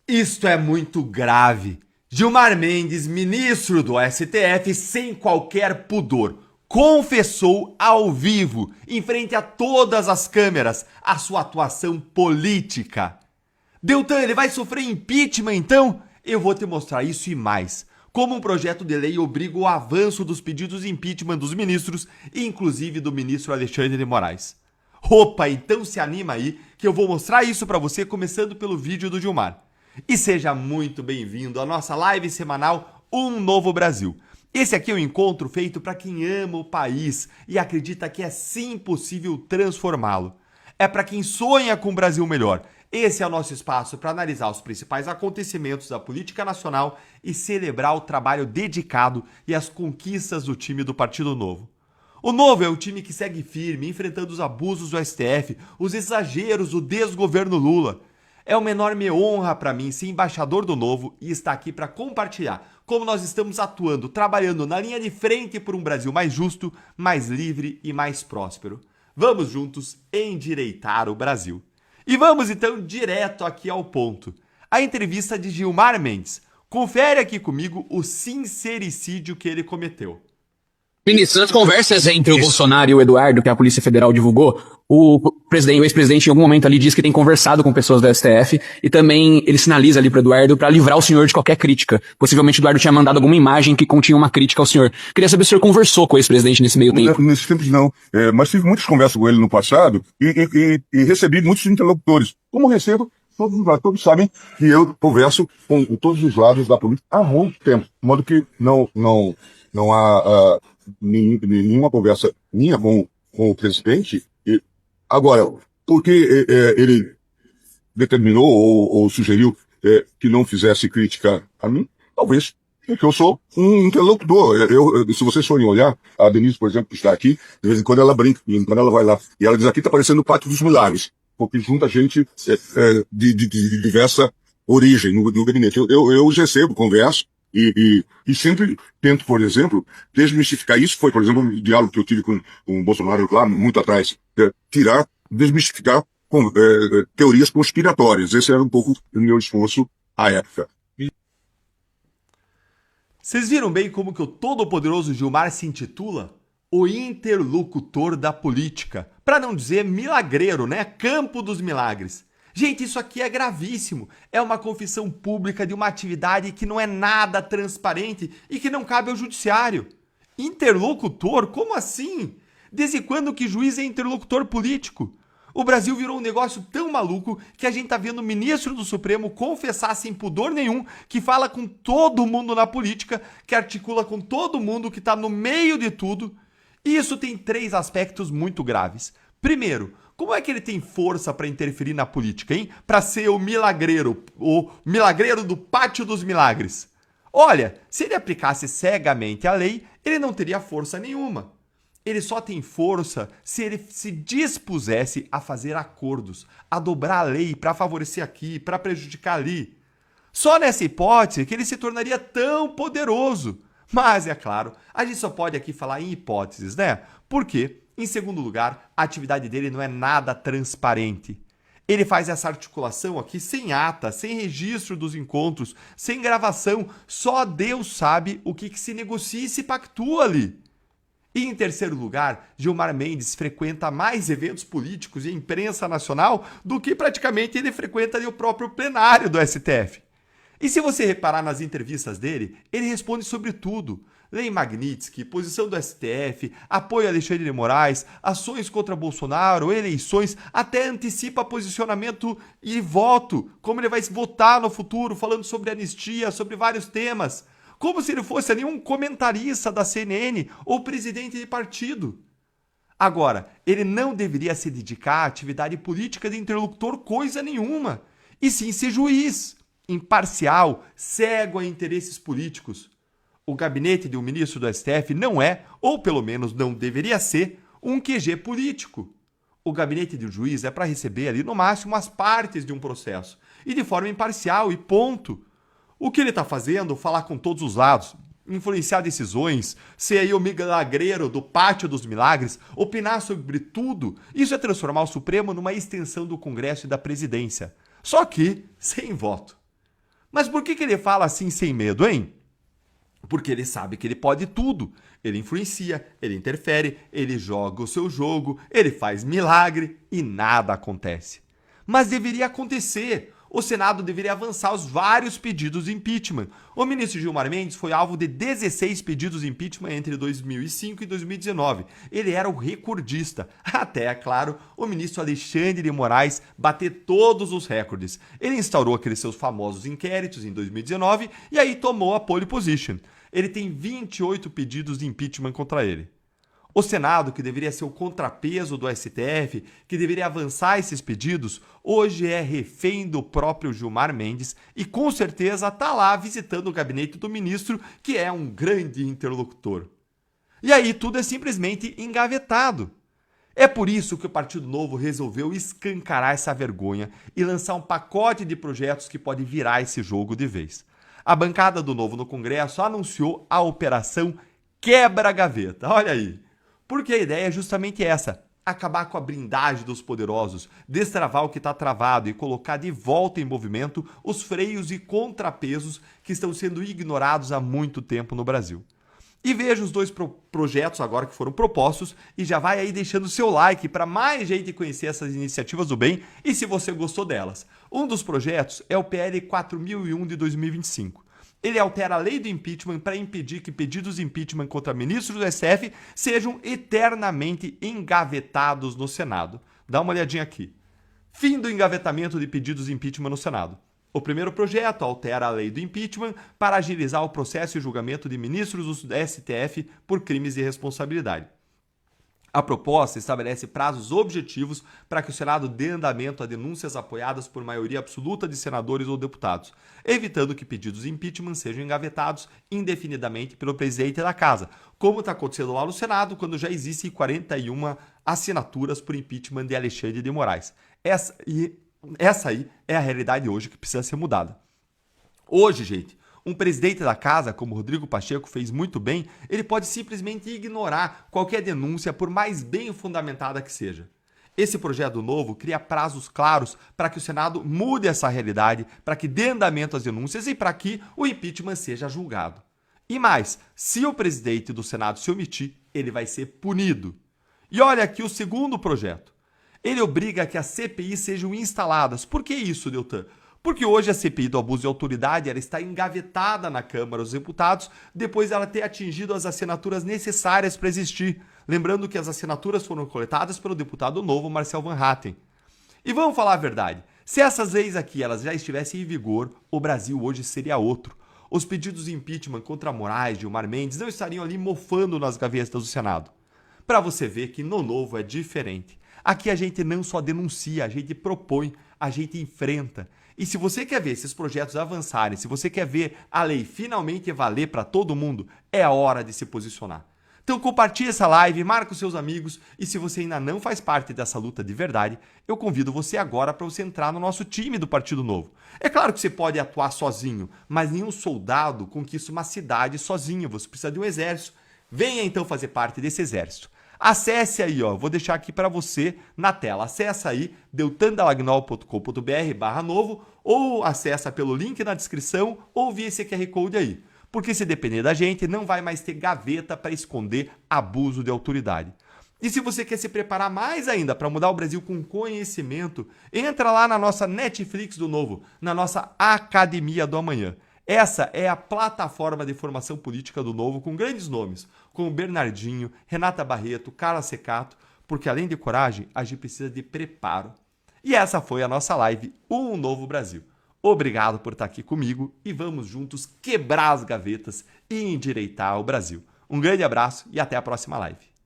Isto é muito grave. Gilmar Mendes, ministro do STF, sem qualquer pudor, confessou ao vivo, em frente a todas as câmeras, a sua atuação política. Deltan, ele vai sofrer impeachment então? Eu vou te mostrar isso e mais. Como um projeto de lei obriga o avanço dos pedidos de impeachment dos ministros, inclusive do ministro Alexandre de Moraes. Opa, então se anima aí que eu vou mostrar isso pra você começando pelo vídeo do Gilmar. E seja muito bem-vindo à nossa live semanal Um Novo Brasil. Esse aqui é um encontro feito para quem ama o país e acredita que é sim possível transformá-lo. É para quem sonha com um Brasil melhor. Esse é o nosso espaço para analisar os principais acontecimentos da política nacional e celebrar o trabalho dedicado e as conquistas do time do Partido Novo. O Novo é o time que segue firme, enfrentando os abusos do STF, os exageros do desgoverno Lula. É uma enorme honra para mim ser embaixador do Novo e estar aqui para compartilhar como nós estamos atuando, trabalhando na linha de frente por um Brasil mais justo, mais livre e mais próspero. Vamos juntos endireitar o Brasil. E vamos então direto aqui ao ponto. A entrevista de Gilmar Mendes. Confere aqui comigo o sincericídio que ele cometeu. Ministro, nas conversas entre o Bolsonaro e o Eduardo, que a Polícia Federal divulgou, o ex-presidente em algum momento ali diz que tem conversado com pessoas do STF e também ele sinaliza ali pro Eduardo para livrar o senhor de qualquer crítica. Possivelmente o Eduardo tinha mandado alguma imagem que continha uma crítica ao senhor. Queria saber se o senhor conversou com o ex-presidente nesse meio tempo. Nesses tempos não, mas tive muitas conversas com ele no passado e recebi muitos interlocutores. Como recebo, todos sabem que eu converso com todos os lados da política há muito tempo. De modo que não há nenhuma conversa minha com o presidente. Agora, porque ele determinou ou sugeriu que não fizesse crítica a mim, talvez porque eu sou um interlocutor. Se vocês forem olhar, a Denise, por exemplo, que está aqui, de vez em quando ela brinca, quando ela vai lá, e ela diz, aqui está parecendo o Pátio dos Milagres, porque junta gente de diversa origem no gabinete. Eu os recebo, converso, e sempre tento, por exemplo, desmistificar. Isso foi, por exemplo, um diálogo que eu tive com o Bolsonaro lá muito atrás. Desmistificar teorias conspiratórias. Esse era um pouco o meu esforço à época. Vocês viram bem como que o todo-poderoso Gilmar se intitula? O interlocutor da política. Para não dizer milagreiro, né? Campo dos milagres. Gente, isso aqui é gravíssimo. É uma confissão pública de uma atividade que não é nada transparente e que não cabe ao judiciário. Interlocutor? Como assim? Desde quando que juiz é interlocutor político? O Brasil virou um negócio tão maluco que a gente tá vendo o ministro do Supremo confessar sem pudor nenhum que fala com todo mundo na política, que articula com todo mundo, que tá no meio de tudo. E isso tem três aspectos muito graves. Primeiro, como é que ele tem força para interferir na política, hein? Para ser o milagreiro do Pátio dos Milagres. Olha, se ele aplicasse cegamente a lei, ele não teria força nenhuma. Ele só tem força se ele se dispusesse a fazer acordos, a dobrar a lei para favorecer aqui, para prejudicar ali. Só nessa hipótese que ele se tornaria tão poderoso. Mas, é claro, a gente só pode aqui falar em hipóteses, né? Por quê? Em segundo lugar, a atividade dele não é nada transparente. Ele faz essa articulação aqui sem ata, sem registro dos encontros, sem gravação. Só Deus sabe o que se negocia e se pactua ali. E em terceiro lugar, Gilmar Mendes frequenta mais eventos políticos e imprensa nacional do que praticamente ele frequenta ali o próprio plenário do STF. E se você reparar nas entrevistas dele, ele responde sobre tudo. Lei Magnitsky, posição do STF, apoio a Alexandre de Moraes, ações contra Bolsonaro, eleições, até antecipa posicionamento e voto, como ele vai votar no futuro, falando sobre anistia, sobre vários temas. Como se ele fosse ali um comentarista da CNN ou presidente de partido. Agora, ele não deveria se dedicar à atividade política de interlocutor coisa nenhuma, e sim ser juiz, imparcial, cego a interesses políticos. O gabinete de um ministro do STF não é, ou pelo menos não deveria ser, um QG político. O gabinete de um juiz é para receber ali no máximo as partes de um processo, e de forma imparcial, e ponto. O que ele está fazendo? Falar com todos os lados, influenciar decisões, ser aí o milagreiro do Pátio dos Milagres, opinar sobre tudo. Isso é transformar o Supremo numa extensão do Congresso e da Presidência. Só que sem voto. Mas por que ele fala assim sem medo, hein? Porque ele sabe que ele pode tudo. Ele influencia, ele interfere, ele joga o seu jogo, ele faz milagre e nada acontece. Mas deveria acontecer. O Senado deveria avançar os vários pedidos de impeachment. O ministro Gilmar Mendes foi alvo de 16 pedidos de impeachment entre 2005 e 2019. Ele era o recordista. Até, é claro, o ministro Alexandre de Moraes bater todos os recordes. Ele instaurou aqueles seus famosos inquéritos em 2019 e aí tomou a pole position. Ele tem 28 pedidos de impeachment contra ele. O Senado, que deveria ser o contrapeso do STF, que deveria avançar esses pedidos, hoje é refém do próprio Gilmar Mendes e com certeza está lá visitando o gabinete do ministro, que é um grande interlocutor. E aí tudo é simplesmente engavetado. É por isso que o Partido Novo resolveu escancarar essa vergonha e lançar um pacote de projetos que pode virar esse jogo de vez. A bancada do Novo no Congresso anunciou a Operação Quebra-Gaveta. Olha aí. Porque a ideia é justamente essa, acabar com a blindagem dos poderosos, destravar o que está travado e colocar de volta em movimento os freios e contrapesos que estão sendo ignorados há muito tempo no Brasil. E veja os dois projetos agora que foram propostos e já vai aí deixando o seu like para mais gente conhecer essas iniciativas do bem e se você gostou delas. Um dos projetos é o PL 4001 de 2025. Ele altera a lei do impeachment para impedir que pedidos de impeachment contra ministros do STF sejam eternamente engavetados no Senado. Dá uma olhadinha aqui. Fim do engavetamento de pedidos de impeachment no Senado. O primeiro projeto altera a lei do impeachment para agilizar o processo e julgamento de ministros do STF por crimes de responsabilidade. A proposta estabelece prazos objetivos para que o Senado dê andamento a denúncias apoiadas por maioria absoluta de senadores ou deputados, evitando que pedidos de impeachment sejam engavetados indefinidamente pelo presidente da Casa, como está acontecendo lá no Senado, quando já existem 41 assinaturas por impeachment de Alexandre de Moraes. Essa aí é a realidade hoje que precisa ser mudada. Hoje, gente, um presidente da casa, como Rodrigo Pacheco fez muito bem, ele pode simplesmente ignorar qualquer denúncia, por mais bem fundamentada que seja. Esse projeto novo cria prazos claros para que o Senado mude essa realidade, para que dê andamento às denúncias e para que o impeachment seja julgado. E mais, se o presidente do Senado se omitir, ele vai ser punido. E olha aqui o segundo projeto. Ele obriga que as CPIs sejam instaladas. Por que isso, Deltan? Porque hoje a CPI do abuso de autoridade ela está engavetada na Câmara dos Deputados depois dela ter atingido as assinaturas necessárias para existir. Lembrando que as assinaturas foram coletadas pelo deputado novo Marcel Van Hatten. E vamos falar a verdade, se essas leis aqui elas já estivessem em vigor, o Brasil hoje seria outro. Os pedidos de impeachment contra Moraes, Gilmar Mendes não estariam ali mofando nas gavetas do Senado. Para você ver que no Novo é diferente. Aqui a gente não só denuncia, a gente propõe, a gente enfrenta. E se você quer ver esses projetos avançarem, se você quer ver a lei finalmente valer para todo mundo, é a hora de se posicionar. Então compartilhe essa live, marque os seus amigos e se você ainda não faz parte dessa luta de verdade, eu convido você agora para você entrar no nosso time do Partido Novo. É claro que você pode atuar sozinho, mas nenhum soldado conquista uma cidade sozinho, você precisa de um exército. Venha então fazer parte desse exército. Acesse aí, ó, vou deixar aqui para você na tela. Acesse aí deltandalagnol.com.br/novo ou acessa pelo link na descrição ou via esse QR Code aí. Porque se depender da gente, não vai mais ter gaveta para esconder abuso de autoridade. E se você quer se preparar mais ainda para mudar o Brasil com conhecimento, entra lá na nossa Netflix do Novo, na nossa Academia do Amanhã. Essa é a plataforma de formação política do Novo com grandes nomes, como Bernardinho, Renata Barreto, Carla Secato, porque além de coragem, a gente precisa de preparo. E essa foi a nossa live Um Novo Brasil. Obrigado por estar aqui comigo e vamos juntos quebrar as gavetas e endireitar o Brasil. Um grande abraço e até a próxima live.